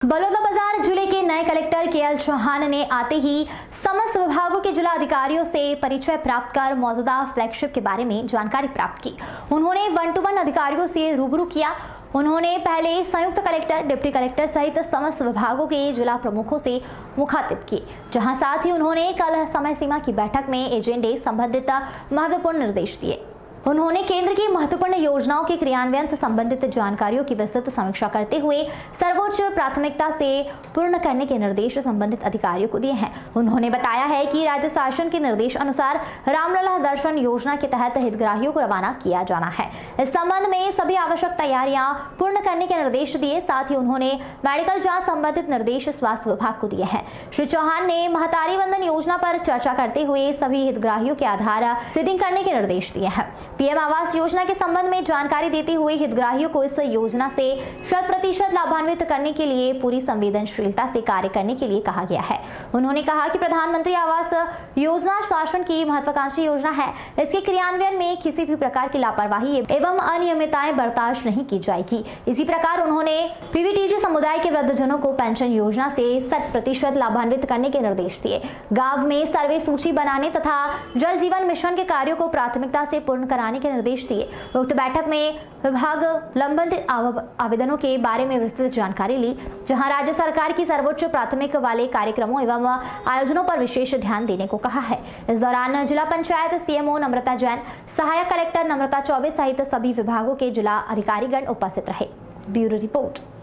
बलौदाबाजार जिले के नए कलेक्टर केएल चौहान ने आते ही समस्त विभागों के जिला अधिकारियों से परिचय प्राप्त कर मौजूदा फ्लैगशिप के बारे में जानकारी प्राप्त की। उन्होंने 1-to-1 अधिकारियों से रूबरू किया। उन्होंने पहले संयुक्त कलेक्टर, डिप्टी कलेक्टर सहित समस्त विभागों के जिला प्रमुखों से मुखातिब किए, जहां साथ ही उन्होंने कल समय सीमा की बैठक में एजेंडे संबंधित महत्वपूर्ण निर्देश दिए। उन्होंने केंद्र की महत्वपूर्ण योजनाओं के क्रियान्वयन से संबंधित जानकारियों की विस्तृत समीक्षा करते हुए सर्वोच्च प्राथमिकता से पूर्ण करने के निर्देश संबंधित अधिकारियों को दिए हैं। उन्होंने बताया है कि राज्य शासन के निर्देश अनुसार रामलला दर्शन योजना के तहत हितग्राहियों को रवाना किया जाना है। इस संबंध में सभी आवश्यक तैयारियां पूर्ण करने के निर्देश दिए। साथ ही उन्होंने मेडिकल जांच संबंधित निर्देश स्वास्थ्य विभाग को दिए हैं। श्री चौहान ने महतारी वंदन योजना पर चर्चा करते हुए सभी हितग्राहियों के आधार सीडिंग करने के निर्देश दिए हैं। पीएम आवास योजना के संबंध में जानकारी देते हुए हितग्राहियों को इस योजना से 100% लाभान्वित करने के लिए पूरी संवेदनशीलता से कार्य करने के लिए कहा गया है। उन्होंने कहा कि प्रधानमंत्री आवास योजना शासन की महत्वाकांक्षी योजना है। इसके क्रियान्वयन में किसी भी प्रकार की लापरवाही एवं अनियमितताएं बर्दाश्त नहीं की जाएगी। इसी प्रकार उन्होंने पीवीटीजी समुदाय के वृद्धजनों को पेंशन योजना से 100% लाभान्वित करने के निर्देश दिए। गांव में सर्वे सूची बनाने तथा जल जीवन मिशन के कार्यों को प्राथमिकता से पूर्ण कराने के निर्देश दिए। उक्त बैठक में विभाग लंबित आवेदनों के बारे में विस्तृत जानकारी ली, जहां राज्य सरकार की सर्वोच्च प्राथमिकता वाले कार्यक्रमों एवं आयोजनों पर विशेष ध्यान देने को कहा है। इस दौरान जिला पंचायत सीएमओ नम्रता जैन, सहायक कलेक्टर नम्रता चौबे सहित सभी विभागों के जिला अधिकारीगण उपस्थित रहे। Bureau report.